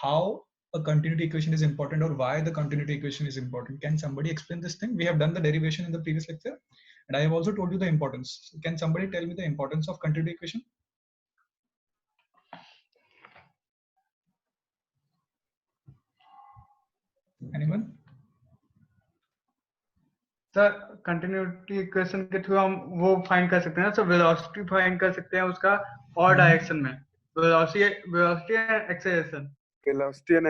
how a continuity equation is important or why the continuity equation is important. Can somebody explain this thing? We have done the derivation in the previous lecture, and I have also told you the importance. So can somebody tell me the importance of continuity equation? Anyone? Sir continuity equation के through हम वो find कर सकते हैं, sir velocity find कर सकते हैं उसका और डायरेक्शन में, velocity and acceleration. Velocity and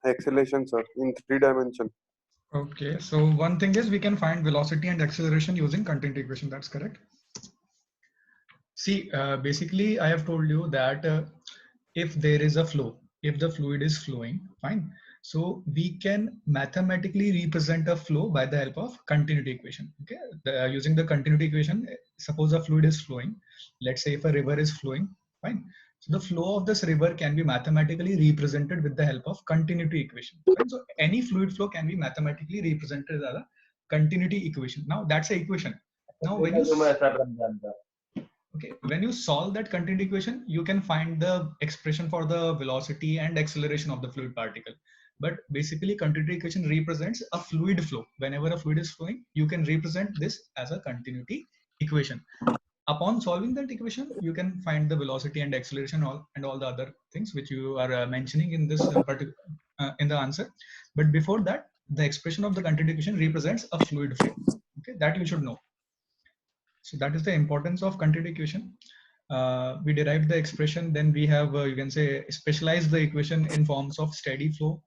acceleration, sir, in 3 dimension. Okay, so one thing is we can find velocity and acceleration using continuity equation. That's correct. See, basically, I have told you that if there is a flow, if the fluid is flowing, fine. So we can mathematically represent a flow by the help of continuity equation. Okay, using the continuity equation, suppose a fluid is flowing. Let's say if a river is flowing, fine. So the flow of this river can be mathematically represented with the help of continuity equation. Fine? So any fluid flow can be mathematically represented as a continuity equation. Now that's an equation. Now when you solve that continuity equation, you can find the expression for the velocity and acceleration of the fluid particle. But basically, continuity equation represents a fluid flow. Whenever a fluid is flowing, you can represent this as a continuity equation. Upon solving that equation, you can find the velocity and acceleration and all the other things which you are mentioning in this particular in the answer. But before that, the expression of the continuity equation represents a fluid flow. Okay, that you should know. So that is the importance of continuity equation. We derived the expression, then we have, you can say, specialized the equation in forms of steady flow.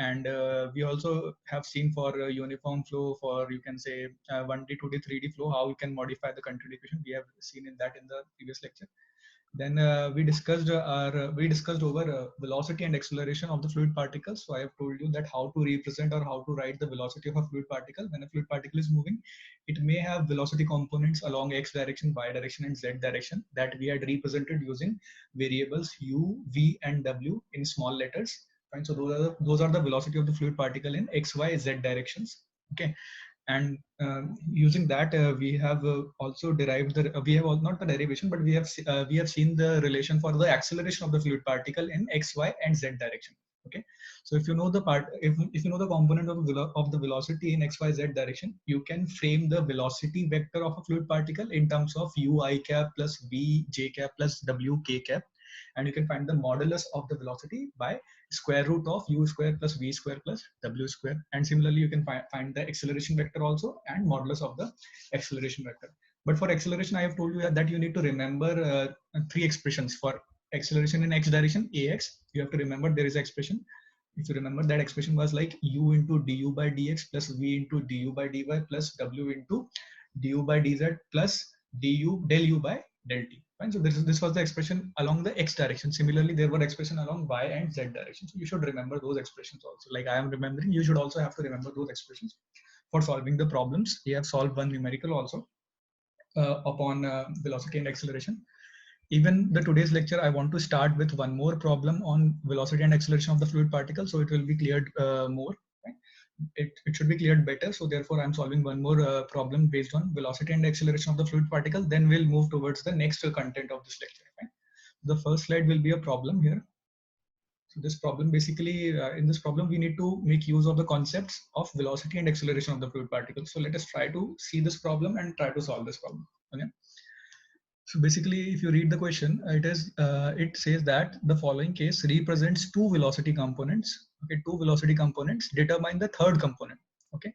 And we also have seen for uniform flow, for you can say 1D, 2D, 3D flow, how we can modify the continuity equation. We have seen in that in the previous lecture. Then we discussed over velocity and acceleration of the fluid particles. So I have told you that how to represent or how to write the velocity of a fluid particle. When a fluid particle is moving, it may have velocity components along x direction, y direction, and z direction that we had represented using variables u, v, and w in small letters. Right? So those are the velocity of the fluid particle in x, y, z directions. Okay. And using that, we have also derived we have not the derivation, but we have seen the relation for the acceleration of the fluid particle in x, y, and z direction. Okay, so if you know the if you know the component of the velocity in x, y, z direction, you can frame the velocity vector of a fluid particle in terms of u I cap plus v j cap plus w k cap, and you can find the modulus of the velocity by square root of u square plus v square plus w square. And similarly, you can find the acceleration vector also and modulus of the acceleration vector. But for acceleration, I have told you that you need to remember 3 expressions. For acceleration in x direction, ax, you have to remember there is an expression. If you remember, that expression was like u into du by dx plus v into du by dy plus w into du by dz plus du del u by del t. Fine. So this was the expression along the x direction. Similarly, there were expression along y and z direction. So you should remember those expressions also. Like I am remembering, you should also have to remember those expressions for solving the problems. We have solved one numerical also upon velocity and acceleration. Even the today's lecture, I want to start with one more problem on velocity and acceleration of the fluid particle, so it will be cleared more. Right? It should be cleared better. So therefore, I'm solving one more problem based on velocity and acceleration of the fluid particle. Then we'll move towards the next content of this lecture. Right? The first slide will be a problem here. So this problem basically, in this problem, we need to make use of the concepts of velocity and acceleration of the fluid particle. So let us try to see this problem and try to solve this problem. Okay. So basically, if you read the question, it says that the following case represents 2 velocity components. Okay, 2 velocity components determine the third component. Okay.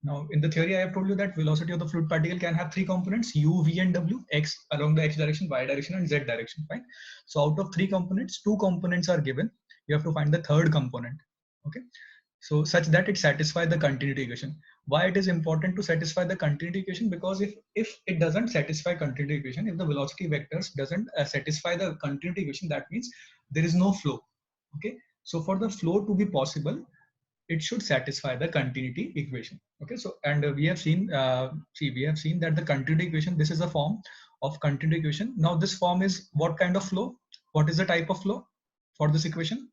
Now, in the theory, I have told you that velocity of the fluid particle can have 3 components: u, v, and w. X along the x direction, y direction, and z direction. Fine. So out of 3 components, 2 components are given. You have to find the third component. Okay. So such that it satisfies the continuity equation. Why it is important to satisfy the continuity equation? Because if it doesn't satisfy continuity equation, if the velocity vectors doesn't satisfy the continuity equation, that means there is no flow. Okay. So for the flow to be possible, it should satisfy the continuity equation. Okay. So and we have seen that the continuity equation, this is a form of continuity equation. Now this form is what kind of flow? What is the type of flow for this equation?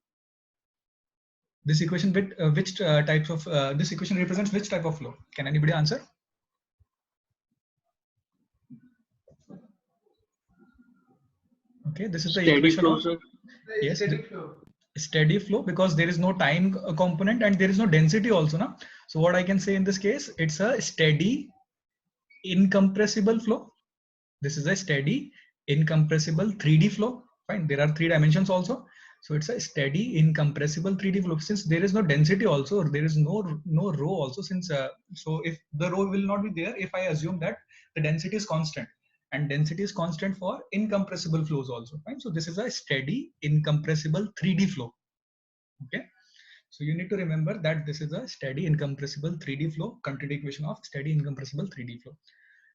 This equation this equation represents which type of flow? Can anybody answer? Okay, this is the steady equation flow, of sir. yes, steady flow because there is no time component and there is no density also, na? So what I can say in this case, it's a steady incompressible flow. This is a steady incompressible 3D flow. Fine, there are 3 dimensions also. So it's a steady incompressible 3D flow. Since there is no density also, or there is no rho also, since so if the rho will not be there if I assume that the density is constant, and density is constant for incompressible flows also. Fine, so this is a steady incompressible 3D flow. Okay, so you need to remember that this is a steady incompressible 3D flow, continuity equation of steady incompressible 3D flow.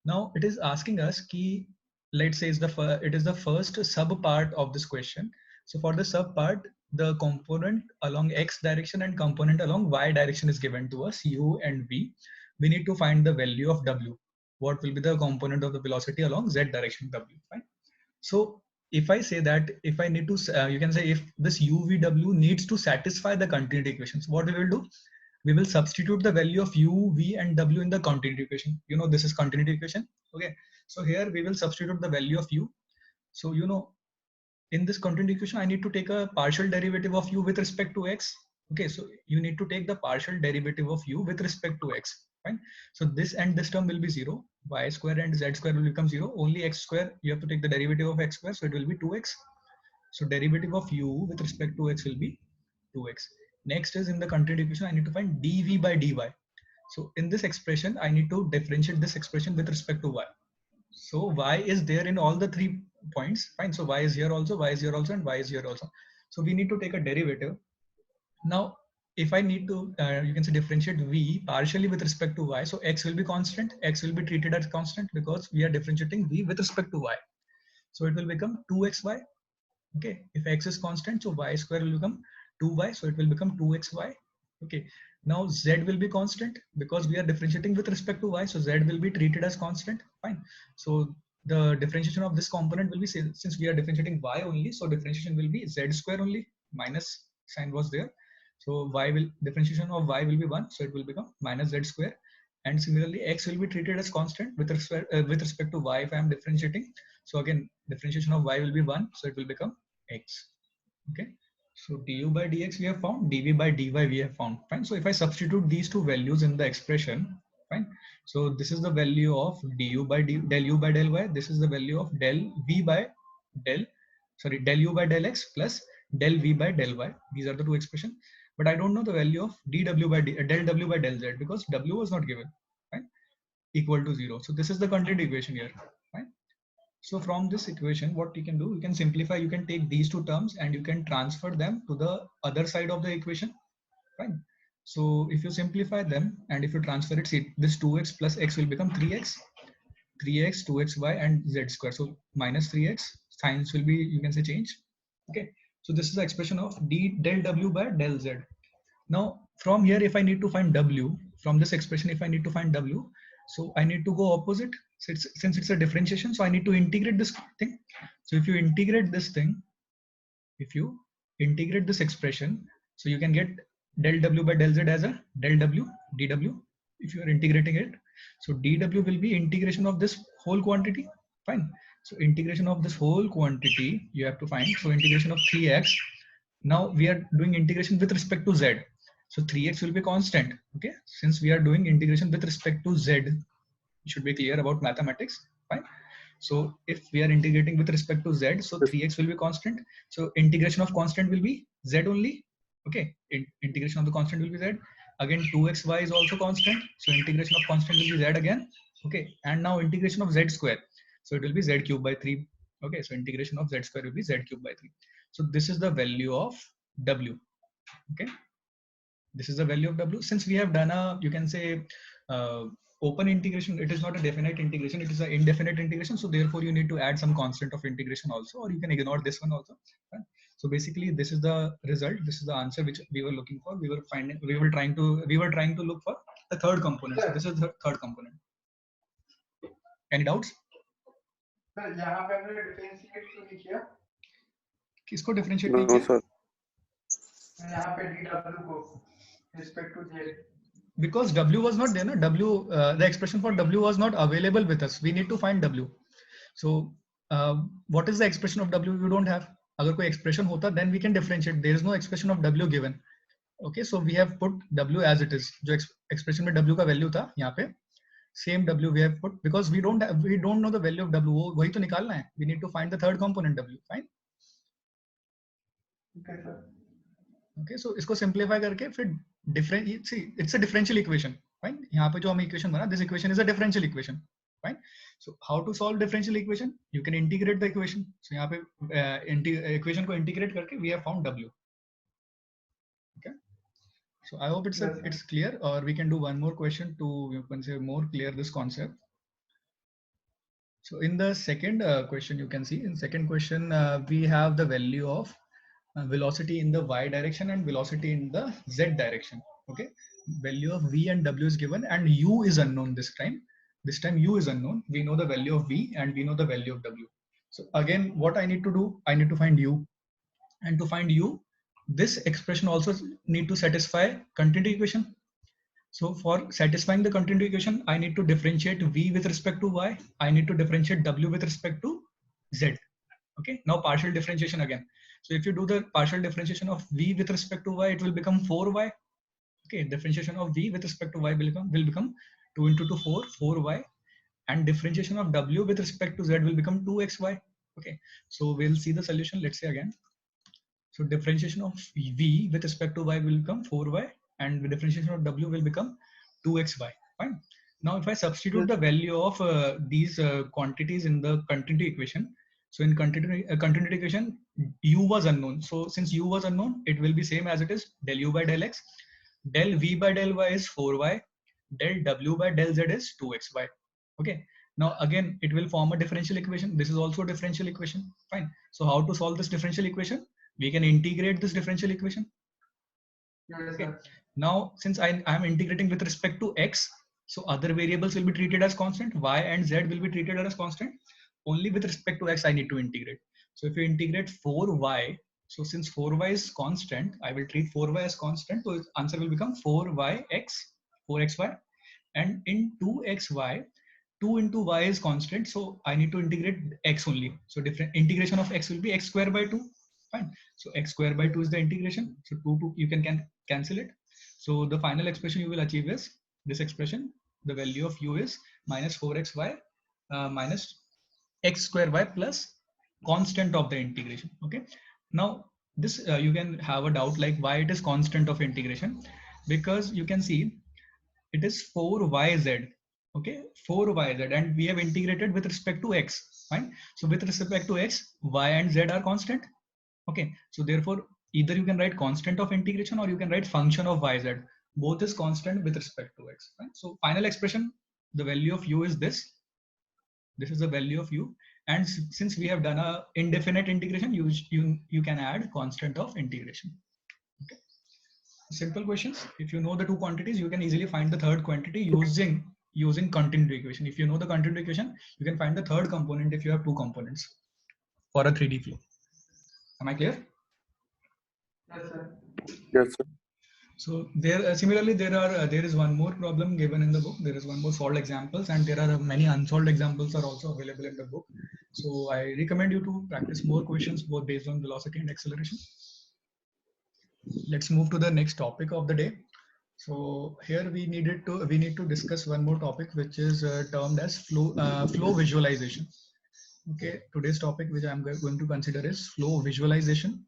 Now it is asking us key, let's say it is the first sub part of this question. So for the sub part, the component along x direction and component along y direction is given to us, u and v. We need to find the value of w. What will be the component of the velocity along z direction, w, right? So if I say that, if I need to, you can say if this UVW needs to satisfy the continuity equations, what we will do? We will substitute the value of U, V and W in the continuity equation. You know, this is continuity equation. Okay. So here we will substitute the value of U. So, you know, in this continuity equation, I need to take a partial derivative of U with respect to X. Okay. So you need to take the partial derivative of U with respect to X. Fine. So this and this term will be 0. Y square and Z square will become 0. Only X square, you have to take the derivative of X square. So it will be 2X. So derivative of U with respect to X will be 2X. Next is in the continuity equation, I need to find dV by dy. So in this expression, I need to differentiate this expression with respect to y. So y is there in all the 3 points. Fine. So y is here also, y is here also, and y is here also. So we need to take a derivative. Now, if I need to, you can say differentiate v partially with respect to y. So x will be constant. X will be treated as constant because we are differentiating v with respect to y. So it will become 2xy. Okay. If x is constant, so y square will become 2y. So it will become 2xy. Okay. Now z will be constant because we are differentiating with respect to y. So z will be treated as constant. Fine. So the differentiation of this component will be, since we are differentiating y only, so differentiation will be z square only, minus sign was there. So differentiation of y will be 1. So it will become minus z square. And similarly, x will be treated as constant with respect to y if I am differentiating. So again, differentiation of y will be 1. So it will become x. Okay. So du by dx we have found, dv by dy we have found. Fine. So if I substitute these 2 values in the expression, fine. So this is the value of du by del u by del y. This is the value of del u by del x plus del v by del y. These are the 2 expressions. But I don't know the value of del w by del z because w was not given. Fine. Equal to 0. So this is the continuity equation here. Fine. So from this equation, what you can do, you can simplify, you can take these 2 terms and you can transfer them to the other side of the equation. Fine. So if you simplify them and if you transfer it, see this 2x plus x will become 3x, 2xy and z square. So minus 3x, signs will be, you can say, change. Okay. So this is the expression of del w by del z. Now from here, if I need to find w, from this expression, if I need to find w, so I need to go opposite. Since it's a differentiation, so I need to integrate this thing. So if you integrate this thing, if you integrate this expression, so you can get del w by del z as a del w dw if you are integrating it. So dw will be integration of this whole quantity. Fine. So integration of this whole quantity you have to find. So integration of 3x. Now we are doing integration with respect to z. So 3x will be constant. Okay. Since we are doing integration with respect to z, you should be clear about mathematics. Fine. So if we are integrating with respect to z, so 3x will be constant. So integration of constant will be z only. Okay. Integration of the constant will be z. Again, 2xy is also constant. So integration of constant will be z again. Okay. And now integration of z square. So it will be z cube by 3. Okay. So integration of z square will be z cube by 3. So this is the value of w. Okay. This is the value of w. Since we have done a, you can say, open integration, it is not a definite integration, it is an indefinite integration. So therefore you need to add some constant of integration also, or you can ignore this one also. Right? So basically this is the result. This is the answer which we were looking for. We were trying to look for the third component. So this is the third component. Any doubts? यहाँ पे हमने differentiate क्यों नहीं किया? किसको differentiate नहीं किया? यहाँ पे dw को respect to z. Because w was not there, no? The expression for w was not available with us. We need to find w. So what is the expression of w? You don't have. अगर कोई expression होता then we can differentiate. There is no expression of W given. Okay, so we have put W as it is. जो expression में W का value था यहाँ पे same W we have put because we don't know the value of W. वो वही तो निकालना है. We need to find the third component W. Fine. Okay, sir. Okay, so इसको simplify करके फिर different see it's a differential equation. Fine. यहाँ पे जो हमें equation बना, this equation is a differential equation. Fine. So how to solve differential equation? You can integrate the equation. So यहाँ पे equation को integrate करके we have found W. Okay. So I hope it's clear, or we can do one more question to you can say more clear this concept. So in the second question, you can see in second question we have the value of velocity in the y direction and velocity in the z direction. Okay, value of v and w is given and u is unknown this time. This time u is unknown. We know the value of v and we know the value of w. So again, what I need to do, I need to find u, and to find u, this expression also need to satisfy continuity equation. So for satisfying the continuity equation, I need to differentiate v with respect to y. I need to differentiate w with respect to z. Okay, now partial differentiation again. So if you do the partial differentiation of v with respect to y, it will become 4y. Okay, differentiation of v with respect to y will become 2 into 2, 4y, and differentiation of w with respect to z will become 2xy. Okay, so we'll see the solution. Let's say again. So differentiation of v with respect to y will become 4y, and the differentiation of w will become 2xy. Fine. Now, if I substitute the value of these quantities in the continuity equation, so in continuity equation, u was unknown. So since u was unknown, it will be same as it is del u by del x. Del v by del y is 4y. Del w by del z is 2xy. Okay. Now again, it will form a differential equation. This is also a differential equation. Fine. So how to solve this differential equation? We can integrate this differential equation. Okay. Now, since I am integrating with respect to x, so other variables will be treated as constant. Y and z will be treated as constant. Only with respect to x, I need to integrate. So if you integrate 4y, so since 4y is constant, I will treat 4y as constant. So answer will become 4xy, and in 2xy, 2 into y is constant. So I need to integrate x only. So different integration of x will be x square by 2. Fine. So x square by 2 is the integration. So 2 you can cancel it. So the final expression you will achieve is this expression. The value of u is minus 4xy minus x square y plus constant of the integration. Okay. Now this you can have a doubt like why it is constant of integration, because you can see it is 4yz. Okay, 4yz, and we have integrated with respect to x. Fine. So with respect to x, y and z are constant. Okay, so therefore either you can write constant of integration or you can write function of yz. Both is constant with respect to x. Right? So final expression, the value of u is this. This is the value of u, and since we have done a indefinite integration, you can add constant of integration. Okay. Simple questions. If you know the two quantities, you can easily find the third quantity using continuity equation. If you know the continuity equation, you can find the third component if you have two components for a 3D flow. Am I clear? Yes, sir. Yes, sir. So there similarly there is one more problem given in the book. There is one more solved examples, and there are many unsolved examples are also available in the book. So I recommend you to practice more questions both based on velocity and acceleration. Let's move to the next topic of the day. So here we need to discuss one more topic, which is termed as flow visualization. Okay, today's topic which I'm going to consider is flow visualization.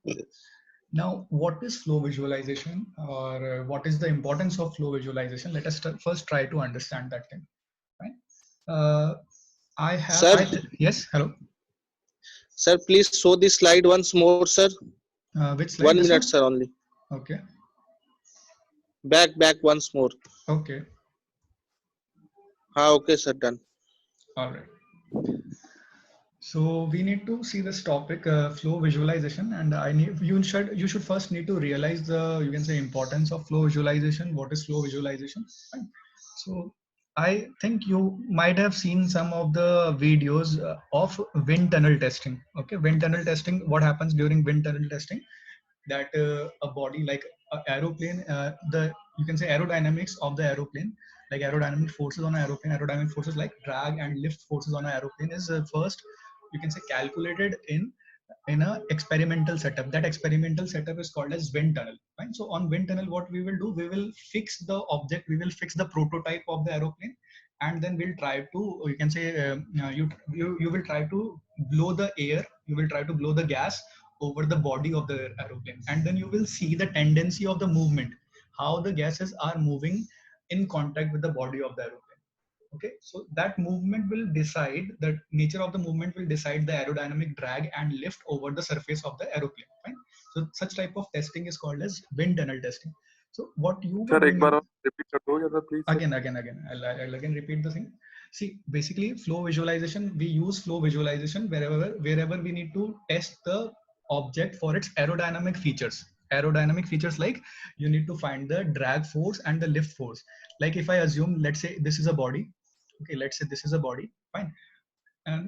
Now, what is flow visualization, or what is the importance of flow visualization? Let us first try to understand that thing. Right? Sir? Yes, hello. Sir, please show the slide once more, sir. Which slide? 1 minute, sir, only. Okay. Back once more. Okay. Okay, sir, done. All right. So we need to see this topic, flow visualization, and you should first need to realize the, you can say, importance of flow visualization. What is flow visualization? Right. So I think you might have seen some of the videos of wind tunnel testing. Okay, wind tunnel testing. What happens during wind tunnel testing? That a body like an aeroplane, you can say aerodynamics of the aeroplane, like aerodynamic forces on an aeroplane, aerodynamic forces like drag and lift forces on an aeroplane is first, you can say, calculated in in a experimental setup. That experimental setup is called as wind tunnel. Right? So on wind tunnel, what we will do, we will fix the object, we will fix the prototype of the aeroplane, and then we'll try to, you can say, you will try to blow the air, you will try to blow the gas over the body of the aeroplane, and then you will see the tendency of the movement, how the gases are moving in contact with the body of the aeroplane. Okay, so that movement will decide, the nature of the movement will decide the aerodynamic drag and lift over the surface of the aeroplane. Fine. So such type of testing is called as wind tunnel testing. So what you were Sir, एक doing बार और repeat कर दोगे sir, please sir? again, I'll again repeat the thing. See, basically flow visualization, we use flow visualization wherever we need to test the object for its aerodynamic features. Aerodynamic features, like you need to find the drag force and the lift force. Like if I assume, let's say this is a body. Okay, let's say this is a body. Fine.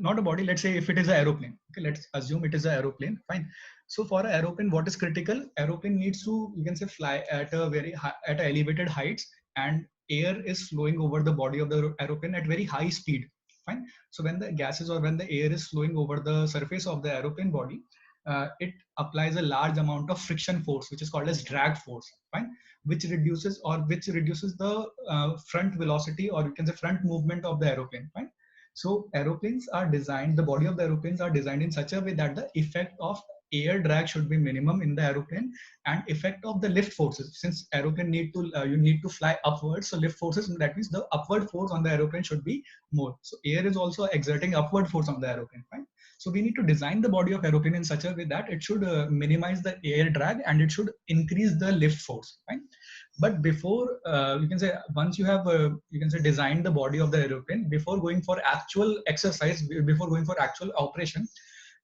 Not a body, let's say if it is an aeroplane. Okay, let's assume it is an aeroplane. Fine. So for an aeroplane, what is critical? Aeroplane needs to, you can say, fly at a very high, at elevated heights, and air is flowing over the body of the aeroplane at very high speed. Fine. So when the gases or when the air is flowing over the surface of the aeroplane body, it applies a large amount of friction force, which is called as drag force. Fine. Which reduces the front velocity, or you can say front movement of the aeroplane. Fine. So aeroplanes are designed, the body of the aeroplanes are designed in such a way that the effect of air drag should be minimum in the aeroplane, and effect of the lift forces, since aeroplane need to you need to fly upwards, so lift forces, that means the upward force on the aeroplane should be more. So air is also exerting upward force on the aeroplane. Right? So we need to design the body of aeroplane in such a way that it should minimize the air drag and it should increase the lift force. Right? But before you can say, once you have you can say designed the body of the aeroplane, before going for actual exercise, before going for actual operation,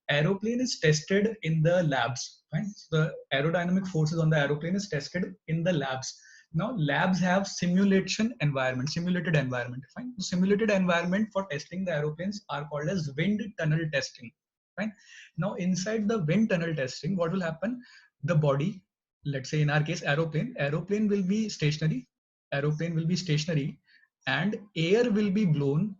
aeroplane is tested in the labs. Right? So the aerodynamic forces on the aeroplane is tested in the labs. Now labs have simulated environment. Fine. So simulated environment for testing the aeroplanes are called as wind tunnel testing. Fine. Now inside the wind tunnel testing, what will happen? The body, let's say in our case aeroplane will be stationary, and air will be blown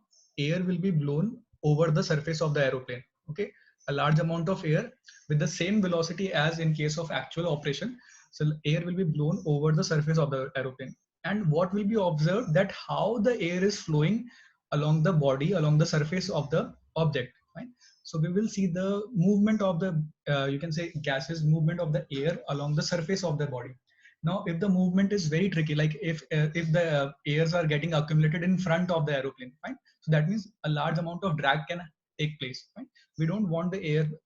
over the surface of the aeroplane. Okay, a large amount of air with the same velocity as in case of actual operation. So air will be blown over the surface of the aeroplane, and what will be observed, that how the air is flowing along the body, along the surface of the object. Right? So we will see the movement of the you can say gases, movement of the air along the surface of the body. Now if the movement is very tricky, like if the airs are getting accumulated in front of the aeroplane, fine, so that means a large amount of drag can take place. Fine. We don't want the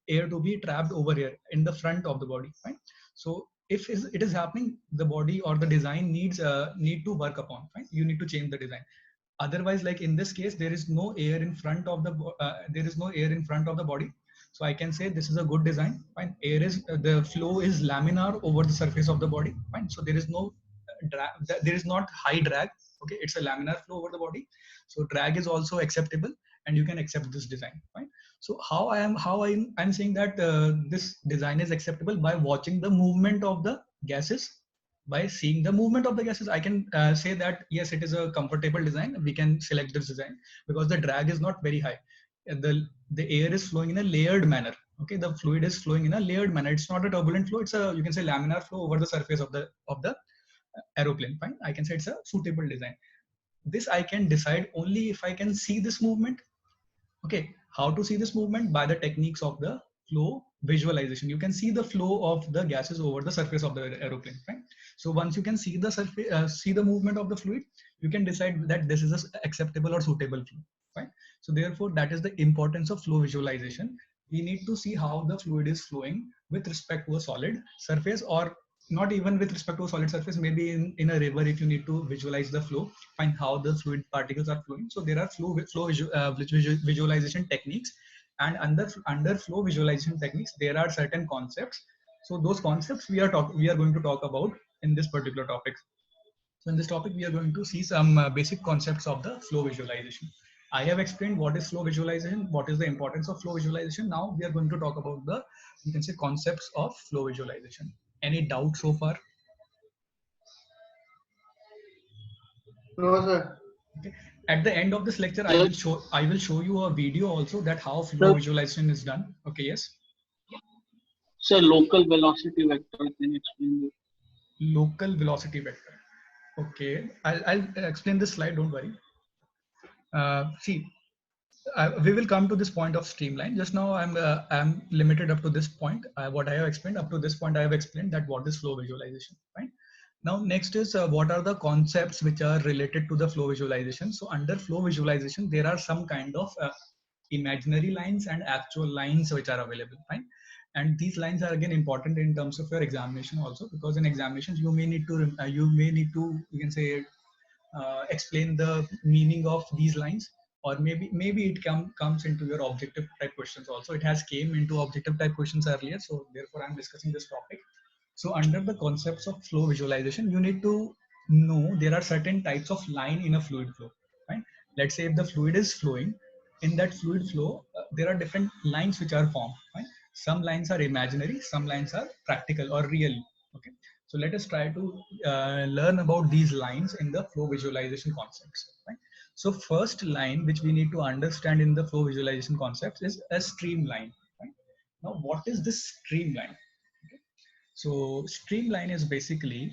air to be trapped over here in the front of the body. Fine. So if it is happening, the body or the design need to work upon. Fine. You need to change the design. Otherwise, like in this case, there is no air in front of the body. So I can say this is a good design. Fine. The flow is laminar over the surface of the body. Fine. So there is no drag, there is not high drag. Okay, it's a laminar flow over the body. So drag is also acceptable, and you can accept this design. Fine. So I'm saying that this design is acceptable by watching the movement of the gases. By seeing the movement of the gases, I can say that yes, it is a comfortable design. We can select this design because the drag is not very high. The air is flowing in a layered manner. Okay, the fluid is flowing in a layered manner. It's not a turbulent flow. It's a, you can say, laminar flow over the surface of the aeroplane. Fine, I can say it's a suitable design. This I can decide only if I can see this movement. Okay, how to see this movement? By the techniques of the flow visualization. You can see the flow of the gases over the surface of the aeroplane. Right? So once you can see the surface, see the movement of the fluid, you can decide that this is an acceptable or suitable flow. Right? So therefore, that is the importance of flow visualization. We need to see how the fluid is flowing with respect to a solid surface, or not even with respect to a solid surface. Maybe in a river, if you need to visualize the flow, find how the fluid particles are flowing. So there are visualization techniques, and under flow visualization techniques, there are certain concepts. So those concepts we are going to talk about in this particular topic. So in this topic, we are going to see some basic concepts of the flow visualization. I have explained what is flow visualization, what is the importance of flow visualization. Now we are going to talk about the, you can say, concepts of flow visualization. Any doubt so far? No, sir. Okay. At the end of this lecture, I will show you a video also that how flow visualization is done. Okay, yes. Sir, local velocity vector, can you explain this? Local velocity vector. Okay, I'll explain this slide, don't worry. See, we will come to this point of streamline. Just now I'm limited up to this point. What I have explained up to this point, I have explained that what is flow visualization, right? Now next is what are the concepts which are related to the flow visualization. So under flow visualization, there are some kind of imaginary lines and actual lines which are available, right? And these lines are again important in terms of your examination also, because in examinations you may need to you can say explain the meaning of these lines, or maybe it comes into your objective type questions also. It has came into objective type questions earlier, so therefore I'm discussing this topic. So under the concepts of flow visualization, you need to know there are certain types of line in a fluid flow, right? Let's say if the fluid is flowing, in that fluid flow, there are different lines which are formed, right? Some lines are imaginary, some lines are practical or real. Okay, so let us try to learn about these lines in the flow visualization concepts, right? So first line which we need to understand in the flow visualization concepts is a streamline, right? Now what is this streamline? So streamline is basically,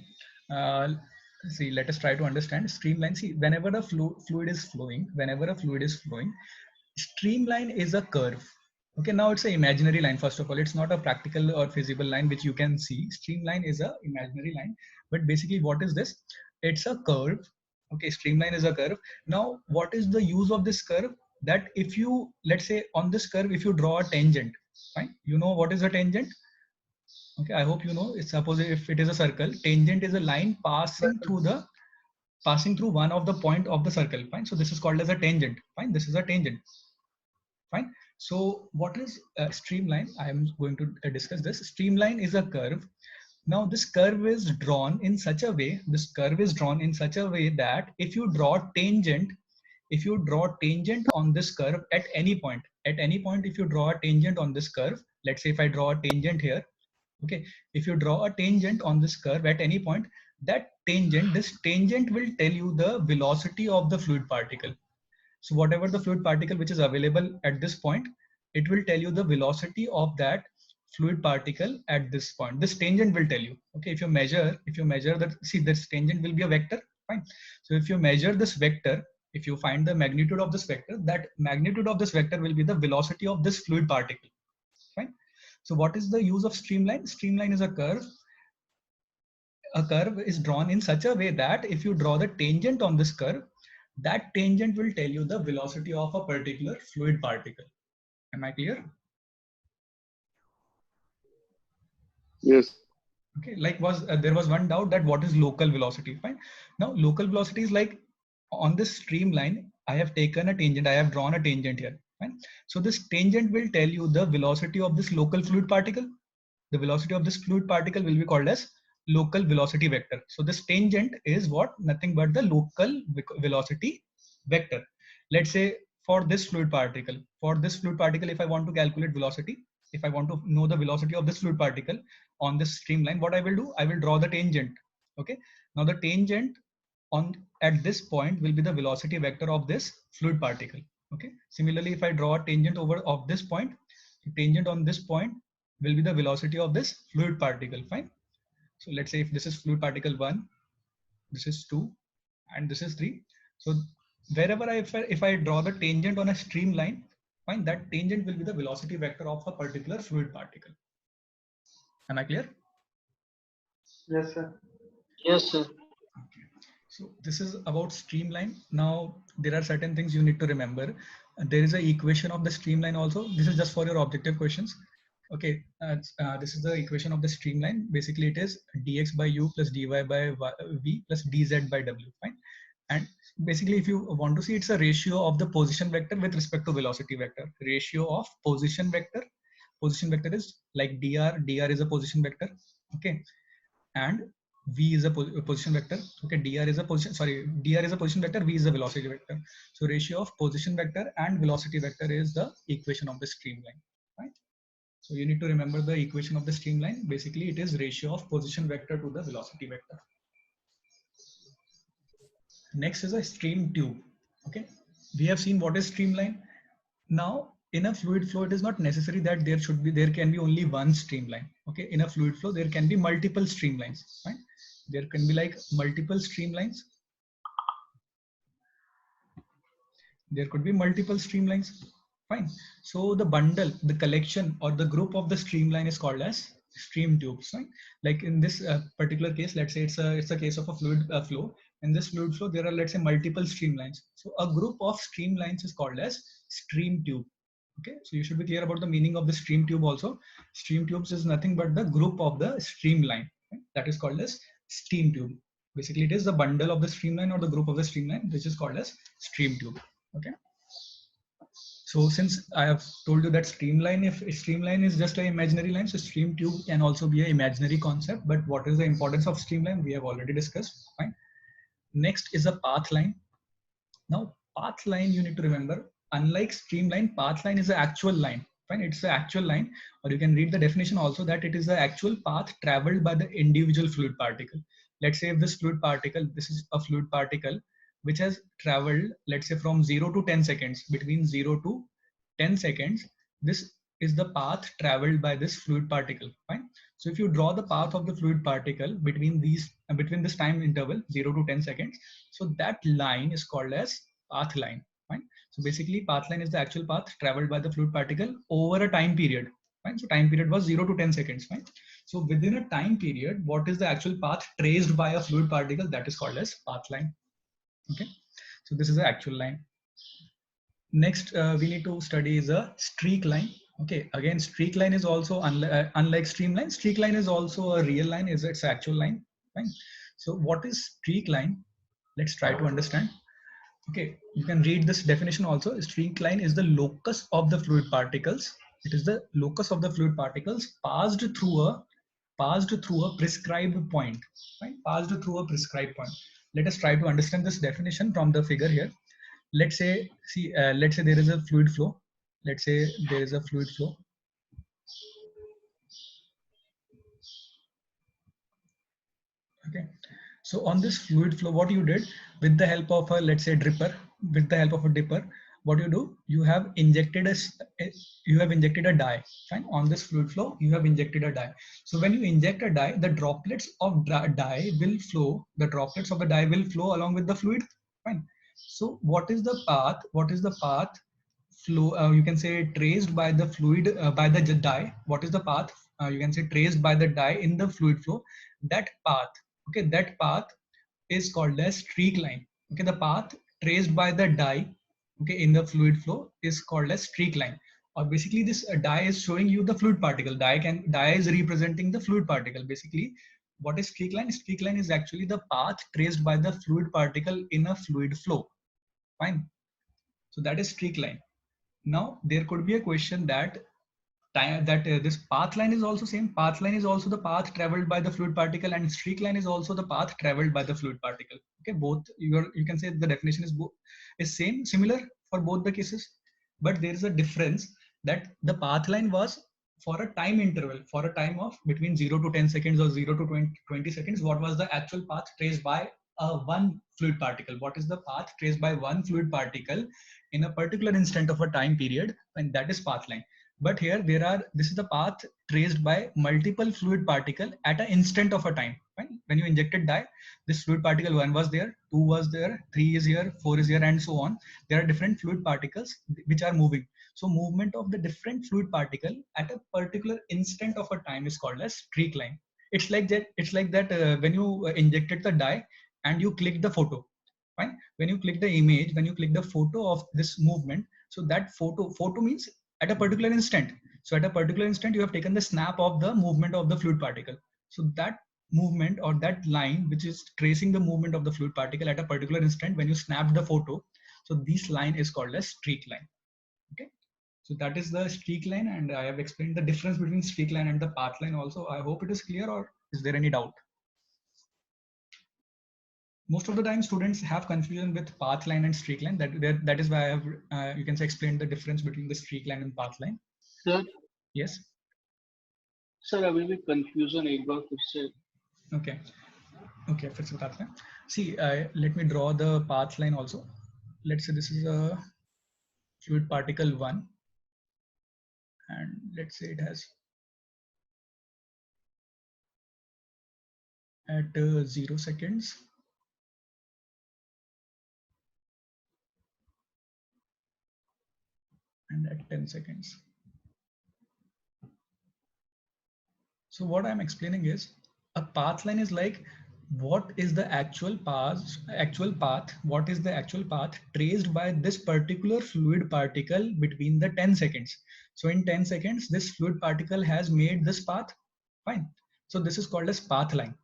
see, let us try to understand streamline. See, whenever a fluid is flowing, streamline is a curve. Okay, now it's an imaginary line. First of all, it's not a practical or feasible line which you can see. Streamline is a imaginary line, but basically what is this? It's a curve. Okay, streamline is a curve. Now, what is the use of this curve? That if you, let's say on this curve, if you draw a tangent, right? You know what is a tangent? Okay, I hope you know. It's suppose if it is a circle, tangent is a line passing through one of the point of the circle. Fine. So this is called as a tangent. Fine. This is a tangent. Fine. So what is a streamline? I am going to discuss this. Streamline is a curve. Now this curve is drawn in such a way. That if you draw tangent on this curve at any point, if you draw a tangent on this curve, let's say if I draw a tangent here. Okay, if you draw a tangent on this curve at any point, this tangent will tell you the velocity of the fluid particle. So whatever the fluid particle which is available at this point, it will tell you the velocity of that fluid particle at this point. This tangent will tell you. Okay, if you measure that, see, this tangent will be a vector. Fine. So if you measure this vector, if you find the magnitude of this vector, that magnitude of this vector will be the velocity of this fluid particle. Fine. So what is the use of streamline? Streamline is a curve. A curve is drawn in such a way that if you draw the tangent on this curve, that tangent will tell you the velocity of a particular fluid particle. Am I clear? Yes. Okay, like there was one doubt that what is local velocity. Fine. Now local velocity is like on this streamline, I have taken a tangent, I have drawn a tangent here. Fine. So this tangent will tell you the velocity of this local fluid particle. The velocity of this fluid particle will be called as local velocity vector. So this tangent is what? Nothing but the local velocity vector. Let's say for this fluid particle, if I want to calculate velocity, if I want to know the velocity of this fluid particle on this streamline, what I will do? I will draw the tangent. Okay. Now the tangent at this point will be the velocity vector of this fluid particle. Okay. Similarly, if I draw a tangent of this point, tangent on this point will be the velocity of this fluid particle. Fine. So let's say if this is fluid particle 1, this is 2, and this is 3. So wherever if I draw the tangent on a streamline, fine, that tangent will be the velocity vector of a particular fluid particle. Am I clear? Yes, sir. Yes, sir. Okay. So this is about streamline. Now there are certain things you need to remember. There is an equation of the streamline also. This is just for your objective questions. Okay, this is the equation of the streamline. Basically, it is dx by u plus dy by v plus dz by w. Fine. And basically, if you want to see, it's a ratio of the position vector with respect to velocity vector. Ratio of position vector. Position vector is like dr. Dr is a position vector. Okay, and v is a position vector. Okay, dr is a position vector. V is a velocity vector. So ratio of position vector and velocity vector is the equation of the streamline. Right. So you need to remember the equation of the streamline. Basically, it is ratio of position vector to the velocity vector. Next is a stream tube. Okay, we have seen what is streamline. Now in a fluid flow, it is not necessary that there can be only one streamline. Okay, in a fluid flow, there can be multiple streamlines. Right? There can be like multiple streamlines. There could be multiple streamlines. Fine. So the bundle, the collection, or the group of the streamline is called as stream tubes. Right? Like in this particular case, let's say it's a case of a fluid flow. In this fluid flow, there are, let's say, multiple streamlines. So a group of streamlines is called as stream tube. Okay, so you should be clear about the meaning of the stream tube also. Stream tubes is nothing but the group of the streamline. Right? That is called as steam tube. Basically, it is the bundle of the streamline or the group of the streamline, which is called as stream tube. Okay. So since I have told you that streamline, if streamline is just an imaginary line, so stream tube can also be an imaginary concept. But what is the importance of streamline? We have already discussed. Fine. Next is a path line. Now, path line, you need to remember, unlike streamline, path line is the actual line. Fine, it's the actual line, or you can read the definition also that it is the actual path traveled by the individual fluid particle. Let's say if this fluid particle, this is a fluid particle which has traveled, let's say, from 0 to 10 seconds, between 0 to 10 seconds, this is the path traveled by this fluid particle. Fine. So if you draw the path of the fluid particle between this time interval 0 to 10 seconds, so that line is called as path line. Fine. So basically, path line is the actual path traveled by the fluid particle over a time period. Fine. So time period was 0 to 10 seconds. Fine. So within a time period, what is the actual path traced by a fluid particle? That is called as path line. Okay. So this is the actual line. Next, we need to study is a streak line. Okay, again, streak line is also unlike streamline. Streak line is also a real line, is its actual line. Fine. So what is streak line? Let's try to understand. Okay, you can read this definition also. Streak line is the locus of the fluid particles. It is the locus of the fluid particles passed through a prescribed point. Right? Passed through a prescribed point. Let us try to understand this definition from the figure here. Let's say, let's say there is a fluid flow. Let's say there is a fluid flow. Okay. So on this fluid flow, what you did with the help of a, let's say, dipper, what you do, you have injected a dye. Fine. On this fluid flow, you have injected a dye. So when you inject a dye, the droplets of dye will flow. The droplets of the dye will flow along with the fluid. Fine. So what is the path? What is the path flow? You can say traced by the fluid, by the dye. What is the path? You can say traced by the dye in the fluid flow. That path, okay, that path is called as streak line. Okay, the path traced by the dye, okay, in the fluid flow is called as streak line. Or basically, this dye is showing you the fluid particle. Dye is representing the fluid particle. Basically, what is streak line? Streak line is actually the path traced by the fluid particle in a fluid flow. Fine. So that is streak line. Now there could be a question that this path line is also same. Path line is also the path traveled by the fluid particle, and streak line is also the path traveled by the fluid particle. Okay, both you can say the definition is similar for both the cases, but there is a difference that the path line was for a time interval, for a time of between 0 to 10 seconds or 0 to 20 seconds. What was the actual path traced by one fluid particle? What is the path traced by one fluid particle in a particular instant of a time period? And that is path line. But here this is the path traced by multiple fluid particle at an instant of a time. Right? When you injected dye, this fluid particle 1 was there, 2 was there, 3 is here, 4 is here, and so on. There are different fluid particles which are moving. So movement of the different fluid particle at a particular instant of a time is called as streak line. It's like that when you injected the dye and you click the photo. Fine. When you click the image, when you click the photo of this movement, so that photo means at a particular instant. So at a particular instant, you have taken the snap of the movement of the fluid particle. So that movement or that line, which is tracing the movement of the fluid particle at a particular instant when you snap the photo. So this line is called as streak line. Okay. So that is the streak line, and I have explained the difference between streak line and the path line also. I hope it is clear, or is there any doubt? Most of the time students have confusion with path line and streak line. That is why I have you can say explained the difference between the streak line and path line. Sir, Yes. sir, I will be confusion एक बार फिर से. Okay. Okay. फिर से बताते हैं. See, let me draw the path line also. Let's say this is a fluid particle 1. and let's say it has at 0 seconds. And at 10 seconds. So what I'm explaining is a path line is like what is the actual path, what is the actual path traced by this particular fluid particle between the 10 seconds. So in 10 seconds, this fluid particle has made this path, fine. So this is called as path line,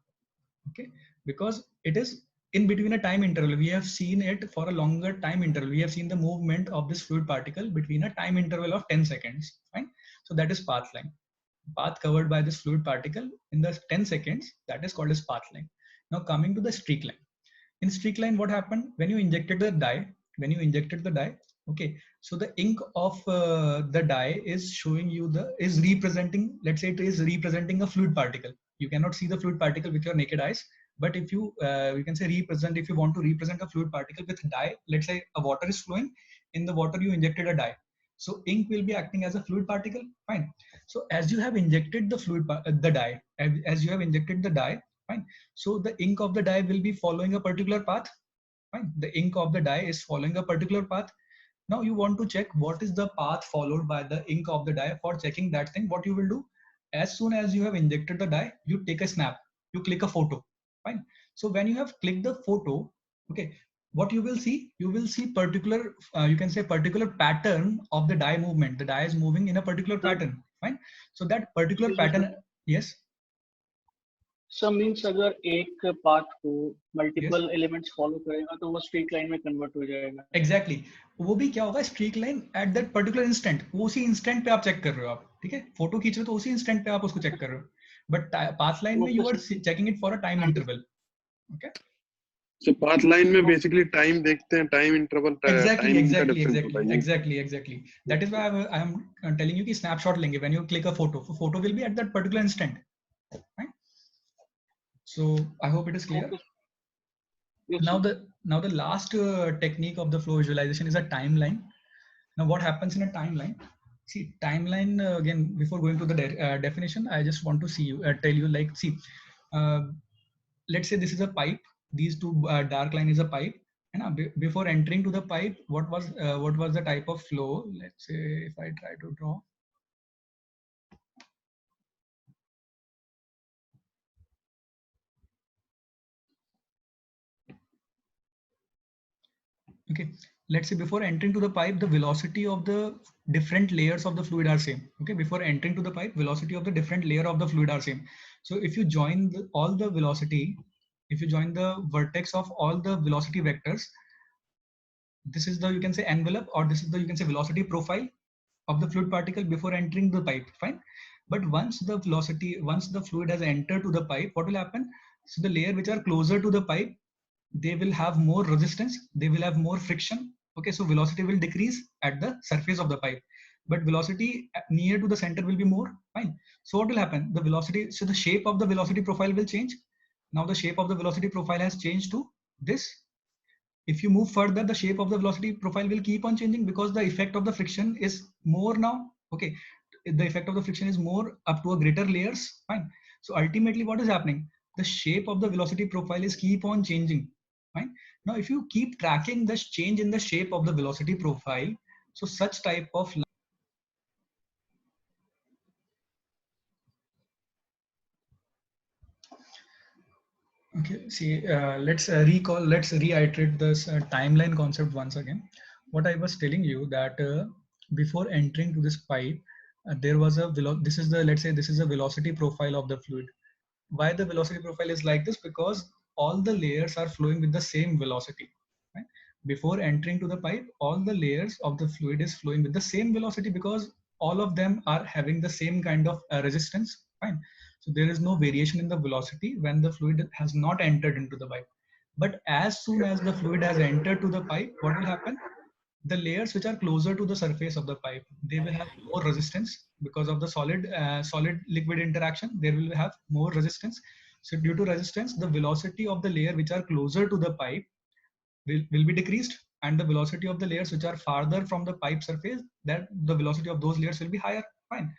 okay? Because it is in between a time interval. We have seen it for a longer time interval. We have seen the movement of this fluid particle between a time interval of 10 seconds, fine. So that is path line. Path covered by this fluid particle in the 10 seconds, that is called as path line. Now coming to the streak line. In streak line, what happened when you injected the dye? Okay, so the ink of the dye is showing you is representing, let's say it is representing a fluid particle. You cannot see the fluid particle with your naked eyes, but if you can say represent, if you want to represent a fluid particle with dye, let's say a water is flowing, in the water you injected a dye, so ink will be acting as a fluid particle, fine. So as you have injected the fluid the dye, as you have injected the dye, fine, so the ink of the dye will be following a particular path, fine. The ink of the dye is following a particular path. Now you want to check what is the path followed by the ink of the dye. For checking that thing, what you will do, as soon as you have injected the dye, you take a snap, you click a photo, fine. So when you have clicked the photo, okay, what you will see particular, you can say particular pattern of the dye movement. The dye is moving in a particular pattern, fine. So that particular pattern, yes. Sir means अगर एक path को multiple elements follow करेगा तो वो streak line में convert हो जाएगा. Exactly वो भी क्या होगा, streak line at that particular instant, वो उसी इंस्टेंट पे आप चेक कर रहे हो आप, ठीक है, फोटो खींच रहे हो तो उसी इंस्टेंट पे आप उसको चेक कर रहे हो, बट पाथ लाइन में you are checking it for a time interval, okay. So path line में basically time देखते हैं, time interval, exactly. That is why I am telling you कि snapshot लेंगे when you click a photo. So photo will be at that particular instant, right? So I hope it is clear. Okay. Yes, now the last technique of the flow visualization is a timeline. Now what happens in a timeline? See, timeline again, before going to the definition, I just want to tell you, like, see, let's say this is a pipe. These two dark line is a pipe, and before entering to the pipe, what was the type of flow? Let's say if I try to draw. Okay, let's say before entering to the pipe, the velocity of the different layers of the fluid are same. Okay, before entering to the pipe, velocity of the different layer of the fluid are same. So if you join all the velocity, if you join the vertex of all the velocity vectors, this is the, you can say, envelope, or this is the, you can say, velocity profile of the fluid particle before entering the pipe, fine. But once the fluid has entered to the pipe, what will happen? So the layer which are closer to the pipe, they will have more resistance, they will have more friction, okay. So velocity will decrease at the surface of the pipe, but velocity near to the center will be more, fine. So what will happen? The velocity, so the shape of the velocity profile will change. Now the shape of the velocity profile has changed to this. If you move further, the shape of the velocity profile will keep on changing because the effect of the friction is more now, okay. The effect of the friction is more up to a greater layers, fine. So ultimately what is happening? The shape of the velocity profile is keep on changing, fine. Now if you keep tracking this change in the shape of the velocity profile, so such type of okay, see, let's reiterate this timeline concept once again. What I was telling you that before entering to this pipe, there was a this is the, let's say this is a velocity profile of the fluid. Why the velocity profile is like this? Because all the layers are flowing with the same velocity, right? Before entering to the pipe, all the layers of the fluid is flowing with the same velocity because all of them are having the same kind of resistance, fine. So there is no variation in the velocity when the fluid has not entered into the pipe. But as soon as the fluid has entered to the pipe, what will happen? The layers which are closer to the surface of the pipe, they will have more resistance because of the solid liquid interaction. They will have more resistance. So due to resistance, the velocity of the layer which are closer to the pipe will be decreased, and the velocity of the layers which are farther from the pipe surface, that the velocity of those layers will be higher, fine.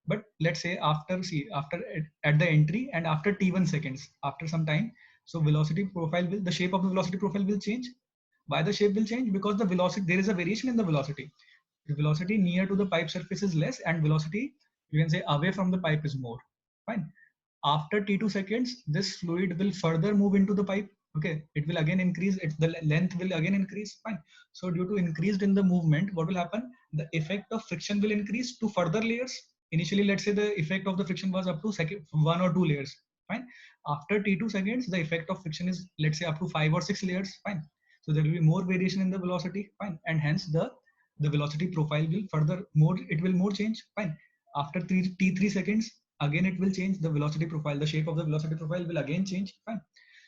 But let's say after at the entry and after t1 seconds, after some time, so velocity profile will, the shape of the velocity profile will change. Why the shape will change? Because the velocity, there is a variation in the velocity. The velocity near to the pipe surface is less, and velocity, you can say, away from the pipe is more. Fine. After t2 seconds, this fluid will further move into the pipe. Okay, it will again increase, the length will again increase. Fine. So due to increased in the movement, what will happen? The effect of friction will increase to further layers. Initially, let's say the effect of the friction was up to 1 or 2 layers. Fine. After t2 seconds, the effect of friction is, let's say, up to 5 or 6 layers. Fine. So there will be more variation in the velocity. Fine. And hence the velocity profile will further more, it will more change. Fine. After t3 seconds, again it will change the velocity profile, the shape of the velocity profile will again change. Fine.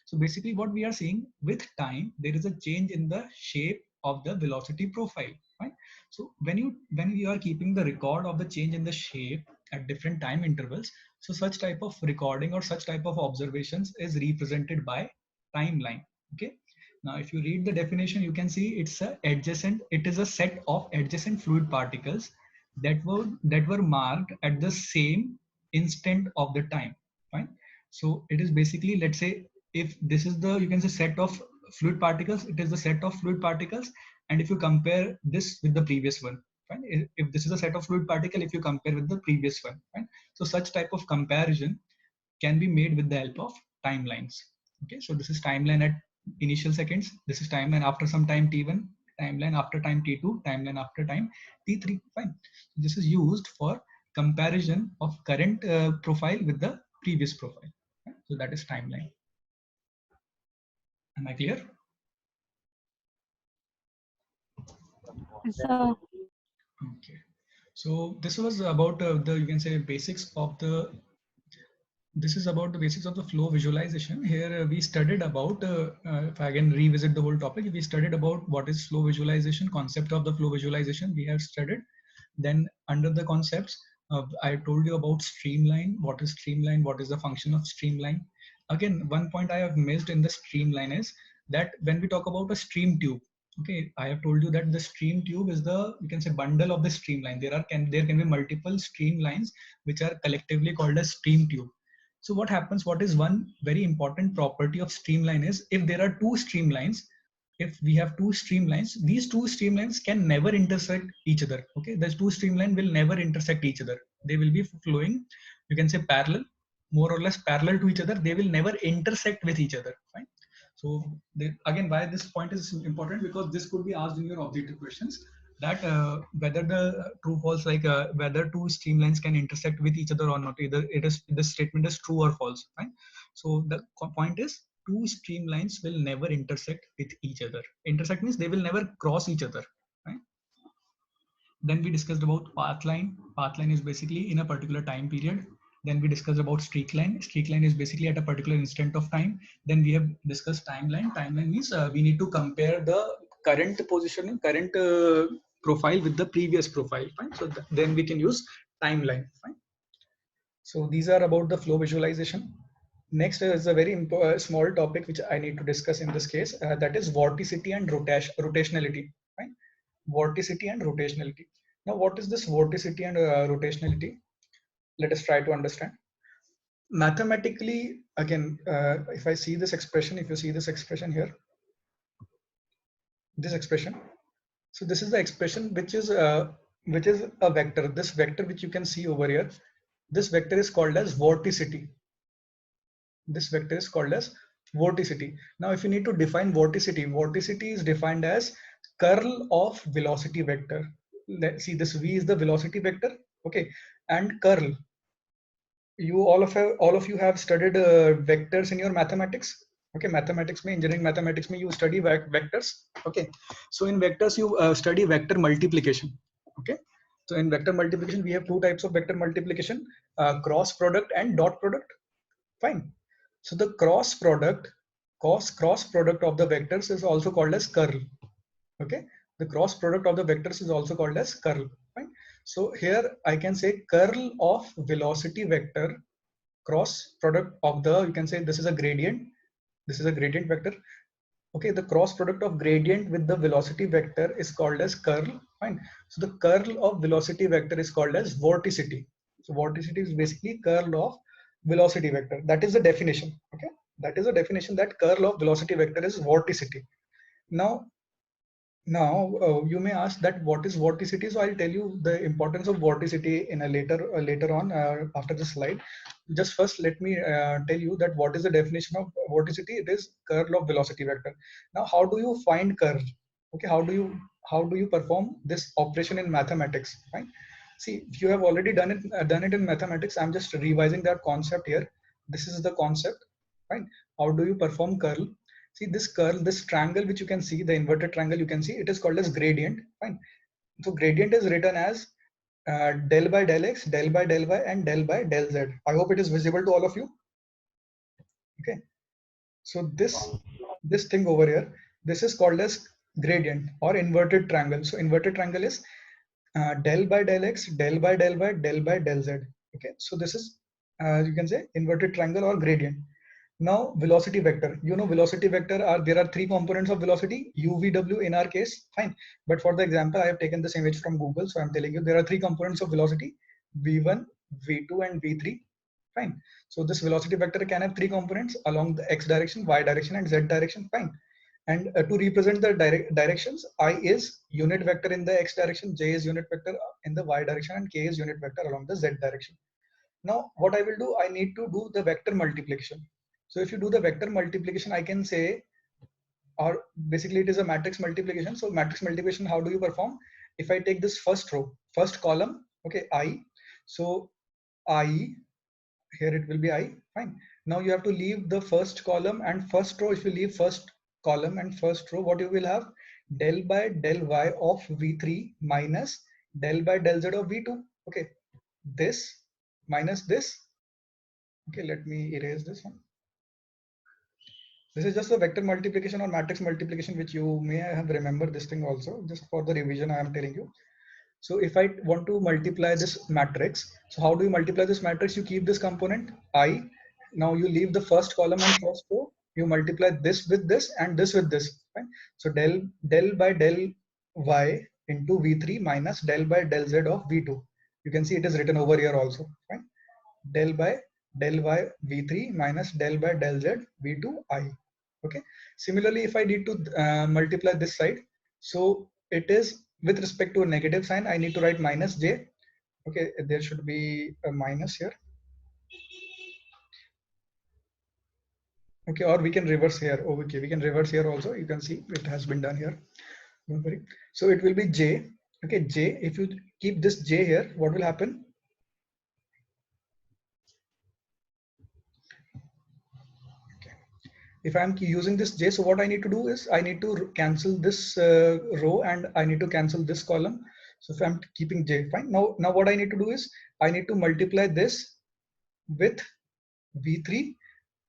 So basically what we are seeing, with time there is a change in the shape of the velocity profile. Fine. So when you are keeping the record of the change in the shape at different time intervals, so such type of recording or such type of observations is represented by timeline. Okay. Now if you read the definition, you can see it is a set of adjacent fluid particles that were marked at the same instant of the time. Fine. So it is basically, let's say, if this is the, you can say, set of fluid particles, it is the set of fluid particles, and if you compare this with the previous one, fine, if this is a set of fluid particle, if you compare with the previous one, fine, so such type of comparison can be made with the help of timelines. Okay, so this is timeline at initial seconds, this is timeline after some time t1, timeline after time t2, timeline after time t3. Fine. This is used for comparison of current profile with the previous profile. Right? So that is timeline. Am I clear? So Okay. So this was about the, you can say, basics of the, this is about the basics of the flow visualization. Here we studied about, if I can revisit the whole topic, we studied about what is flow visualization, concept of the flow visualization we have studied. Then under the concepts, I told you about streamline, what is streamline, what is the function of streamline. Again, one point I have missed in the streamline is that when we talk about a stream tube, okay, I have told you that the stream tube is the, you can say, bundle of the streamline. There can be multiple streamlines which are collectively called as stream tube. So what happens, what is one very important property of streamline is, if there are two streamlines, if we have two streamlines, these two streamlines can never intersect each other. Okay, those two streamlines will never intersect each other. They will be flowing, you can say, parallel, more or less parallel to each other. They will never intersect with each other. Fine. So again, why this point is important, because this could be asked in your objective questions, that whether the true false, like whether two streamlines can intersect with each other or not, either it is, this statement is true or false. Fine. So the point is, two streamlines will never intersect with each other. Intersect means they will never cross each other. Right? Then we discussed about path line. Path line is basically in a particular time period. Then we discussed about streak line. Streak line is basically at a particular instant of time. Then we have discussed timeline. Timeline means we need to compare the current position, current profile with the previous profile. Fine. So then we can use timeline. Fine. So these are about the flow visualization. Next is a very small topic which I need to discuss in this case, that is vorticity and rotationality. Right? Vorticity and rotationality. Now, what is this vorticity and rotationality? Let us try to understand. Mathematically, again, if I see this expression, if you see this expression here, this expression. So this is the expression which is a vector. This vector which you can see over here, this vector is called as vorticity. This vector is called as vorticity. Now, if you need to define vorticity, vorticity is defined as curl of velocity vector. Let's see, this v is the velocity vector, okay, and curl. You all of you have studied vectors in your mathematics, okay? Mathematics mein, engineering mathematics mein, you study vectors, okay? So in vectors you study vector multiplication, okay? So in vector multiplication we have two types of vector multiplication: cross product and dot product. Fine. So the cross product of the vectors is also called as curl. Okay, the cross product of the vectors is also called as curl. Fine. So here I can say curl of velocity vector, cross product of the, you can say this is a gradient vector. Okay, the cross product of gradient with the velocity vector is called as curl. Fine. So the curl of velocity vector is called as vorticity. So vorticity is basically curl of velocity vector. That is the definition. Okay, that is the definition, that curl of velocity vector is vorticity. Now you may ask that what is vorticity. So I'll tell you the importance of vorticity in a later on after this slide. Just first let me tell you that what is the definition of vorticity. It is curl of velocity vector. Now how do you find curl? Okay, how do you perform this operation in mathematics? Right? See, if you have already done it in mathematics, I'm just revising that concept here. This is the concept. Right? How do you perform curl? See this curl, this triangle which you can see, the inverted triangle you can see, it is called as gradient. Fine. So gradient is written as del by del x, del by del y, and del by del z. I hope it is visible to all of you. Okay. So this thing over here, this is called as gradient or inverted triangle. So inverted triangle is del by del x, del by del y, del by del z. Okay. So this is you can say inverted triangle or gradient. Now velocity vector, velocity vector there are three components of velocity, u, v, w in our case. Fine. But for the example, I have taken this image from Google. So I'm telling you there are three components of velocity, v1, v2 and v3. Fine. So this velocity vector can have three components along the x direction, y direction and z direction. Fine. And to represent the directions, I is unit vector in the x direction, j is unit vector in the y direction and k is unit vector along the z direction. Now what I will do, I need to do the vector multiplication. So if you do the vector multiplication, I can say, or basically it is a matrix multiplication. So matrix multiplication, how do you perform? If I take this first row, first column, okay, I. So I, here it will be I. Fine. Now you have to leave the first column and first row. If you leave first column and first row, what you will have? Del by del y of v3 minus del by del z of v2. Okay, this minus this. Okay, let me erase this one. This is just a vector multiplication or matrix multiplication, which you may have remembered this thing also. Just for the revision, I am telling you. So if I want to multiply this matrix, so how do you multiply this matrix? You keep this component I. Now you leave the first column and first row. You multiply this with this and this with this. Right? So del by del y into v3 minus del by del z of v2. You can see it is written over here also. Right? Del by del y v3 minus del by del z v2 I. Okay. Similarly, if I need to multiply this side, so it is with respect to a negative sign, I need to write minus j. Okay, there should be a minus here. Okay, or we can reverse here. Oh, okay, we can reverse here also. You can see it has been done here. Don't worry. So it will be j. Okay, j. If you keep this j here, what will happen? If I'm using this j, so what I need to do is I need to cancel this row and I need to cancel this column. So if I'm keeping j, fine. Now what I need to do is I need to multiply this with v3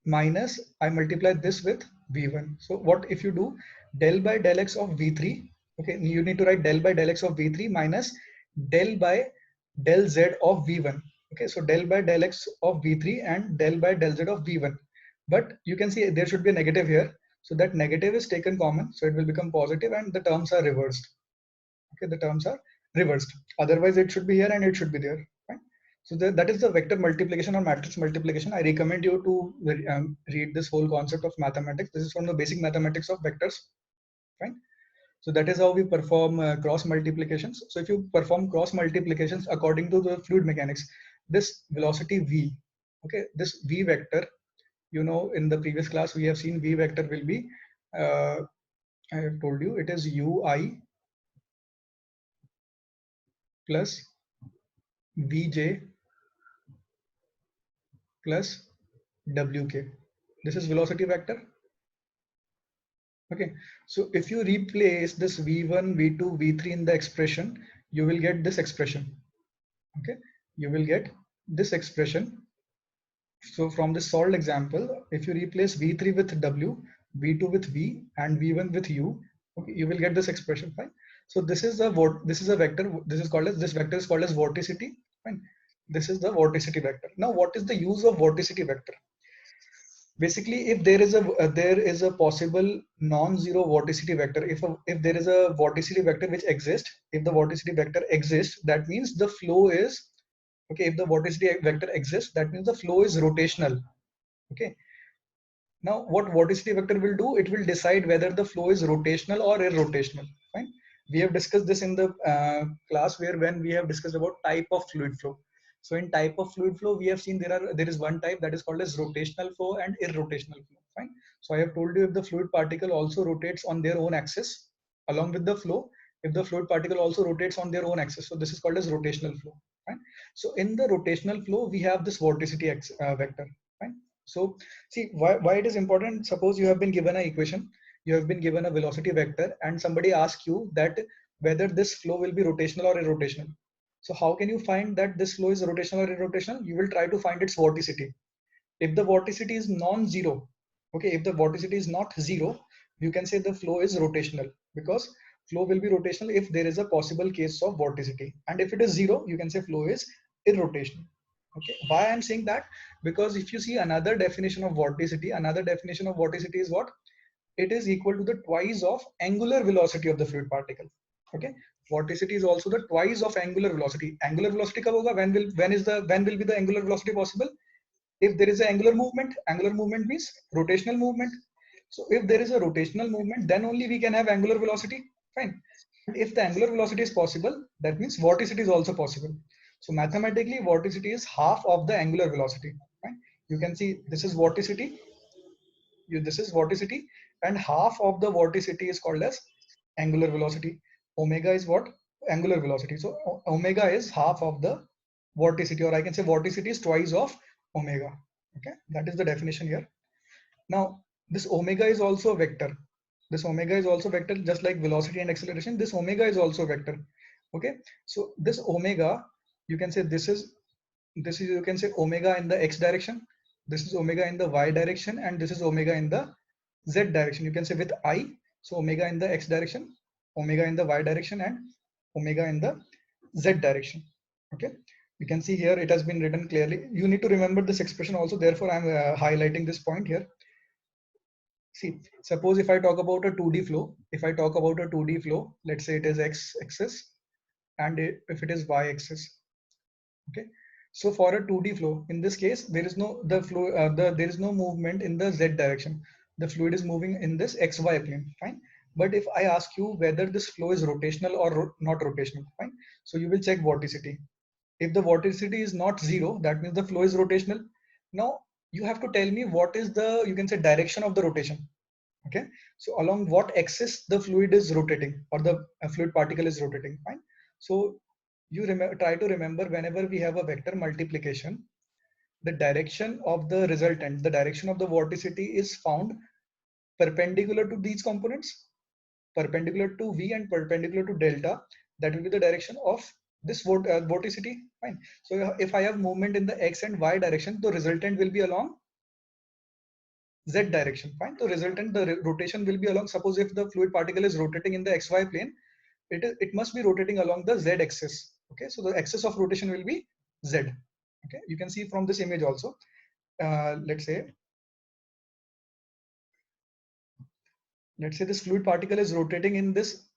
minus I multiply this with v1. So what if you do del by del x of v3? Okay, you need to write del by del x of v3 minus del by del z of v1. Okay, so del by del x of v3 and del by del z of v1. But you can see there should be a negative here. So that negative is taken common. So it will become positive and the terms are reversed. Okay, the terms are reversed. Otherwise it should be here and it should be there. Right? So that is the vector multiplication or matrix multiplication. I recommend you to read this whole concept of mathematics. This is from the basic mathematics of vectors. Right? So that is how we perform cross multiplications. So if you perform cross multiplications according to the fluid mechanics, this velocity v, okay, this v vector, in the previous class we have seen v vector will be, I have told you, it is ui plus vj plus wk. This is velocity vector. Okay, so if you replace this v1, v2, v3 in the expression, you will get this expression. Okay, you will get this expression. So from this solved example, if you replace v3 with w, v2 with v, and v1 with u, okay, you will get this expression. Fine. So this is a vector. This vector is called as vorticity. Fine. This is the vorticity vector. Now, what is the use of vorticity vector? basically if there is a possible non-zero vorticity vector, if there is a vorticity vector which exists, if the vorticity vector exists, that means the flow is okay. If the vorticity vector exists, that means the flow is rotational. Okay, now what vorticity vector will do, it will decide whether the flow is rotational or irrotational. Fine, we have discussed this in the class where when we have discussed about type of fluid flow. So in type of fluid flow, we have seen there is one type that is called as rotational flow and irrotational flow. Fine, so I have told you if the fluid particle also rotates on their own axis along with the flow, if the fluid particle also rotates on their own axis, so this is called as rotational flow. Fine, so in the rotational flow we have this vorticity vector. Fine, so see why it is important. Suppose you have been given an equation, you have been given a velocity vector, and somebody asks you that whether this flow will be rotational or irrotational. So how can you find that this flow is rotational or irrotational? You will try to find its vorticity. If the vorticity is non-zero, okay, if the vorticity is not zero, you can say the flow is rotational, because flow will be rotational if there is a possible case of vorticity. And if it is zero, you can say flow is irrotational. Okay, why I'm saying that? Because if you see another definition of vorticity, is what? It is equal to the twice of angular velocity of the fluid particle. Okay, vorticity is also the twice of angular velocity. Angular velocity kab hoga? When will be the angular velocity possible? If there is an angular movement means rotational movement. So if there is a rotational movement, then only we can have angular velocity. Fine. If the angular velocity is possible, that means vorticity is also possible. So mathematically, vorticity is half of the angular velocity. Right? You can see this is vorticity. This is vorticity, and half of the vorticity is called as angular velocity. Omega is what? Angular velocity. So omega is half of the vorticity, or I can say vorticity is twice of omega. Okay, that is the definition here. Now this omega is also a vector. This omega is also vector, just like velocity and acceleration. This omega is also vector. Okay, so this omega, you can say this is you can say omega in the x direction, this is omega in the y direction, and this is omega in the z direction. You can say with I. So omega in the x direction, omega in the y direction, and omega in the z direction. Okay, you can see here it has been written clearly. You need to remember this expression also, therefore I'm highlighting this point here. See, suppose if I talk about a 2D flow, let's say it is x axis and if it is y axis. Okay, so for a 2D flow, in this case there is no there is no movement in the z direction. The fluid is moving in this xy plane. Fine, but if I ask you whether this flow is rotational or not rotational, fine, so you will check vorticity. If the vorticity is not zero, that means the flow is rotational. Now you have to tell me what is the, you can say, direction of the rotation. Okay, so along what axis the fluid is rotating, or the fluid particle is rotating. Fine, so you try to remember, whenever we have a vector multiplication, the direction of the resultant, the direction of the vorticity is found perpendicular to these components, perpendicular to v and perpendicular to delta. That will be the direction of this vorticity. Fine, so if I have movement in the x and y direction, the resultant will be along z direction. Fine, so resultant, the rotation will be along, suppose if the fluid particle is rotating in the xy plane, it must be rotating along the z axis. Okay, so the axis of rotation will be z. Okay, you can see from this image also. Let's say this fluid particle is rotating in this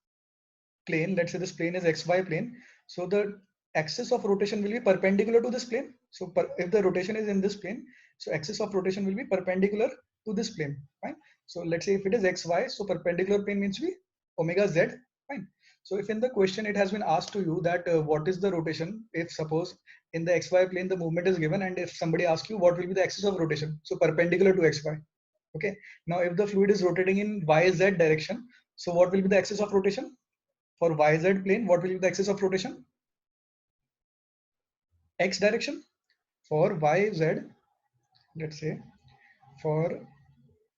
plane. Let's say this plane is xy plane, so the axis of rotation will be perpendicular to this plane. So if the rotation is in this plane, so axis of rotation will be perpendicular to this plane. Fine, so let's say if it is xy, so perpendicular plane means be omega z. Fine, so if in the question it has been asked to you that what is the rotation, if suppose in the xy plane the movement is given, and if somebody asks you what will be the axis of rotation, so perpendicular to xy. Okay, now if the fluid is rotating in yz direction, so what will be the axis of rotation? For yz plane, what will be the axis of rotation? X direction. For yz, let's say for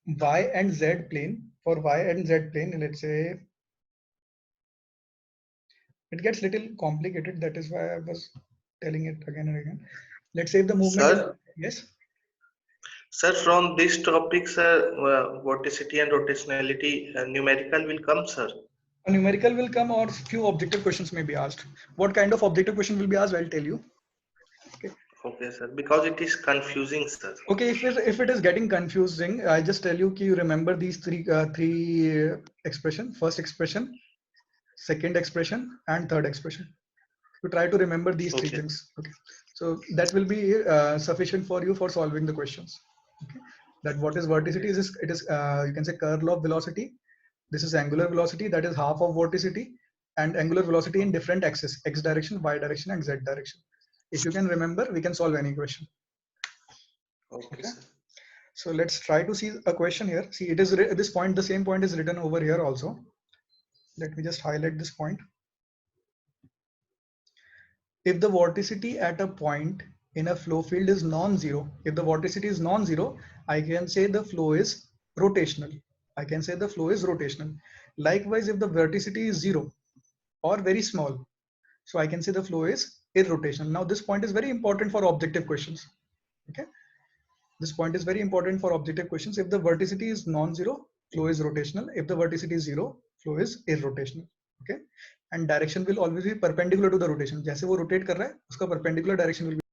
y and z plane, let's say it gets little complicated. That is why I was telling it again and again. Let's say if the movement is, yes. Sir, from this topic, sir, vorticity and rotationality, numerical will come, sir. A numerical will come, or few objective questions may be asked. What kind of objective question will be asked? I'll tell you. Okay. Okay, sir. Because it is confusing, sir. Okay, if it is getting confusing, I just tell you you remember these three expression: first expression, second expression, and third expression. To try to remember these three Okay. things. Okay, so that will be sufficient for you for solving the questions. Okay, that what is vorticity is it is you can say curl of velocity. This is angular velocity, that is half of vorticity, and angular velocity in different axes: x direction, y direction, and z direction. If you can remember, we can solve any question. Okay, Okay. sir. So let's try to see a question here. See, it is this point, the same point is written over here also. Let me just highlight this point. If the vorticity at a point in a flow field is non-zero, if the vorticity is non-zero, I can say the flow is rotational. I can say the flow is rotational. Likewise, if the vorticity is zero or very small, so I can say the flow is irrotational. Now this point is very important for objective questions. Okay, this point is very important for objective questions. If the vorticity is non-zero, flow is rotational. If the vorticity is zero, flow is irrotational. Okay, and direction will always be perpendicular to the rotation. जैसे वो rotate कर रहा है, उसका perpendicular direction will be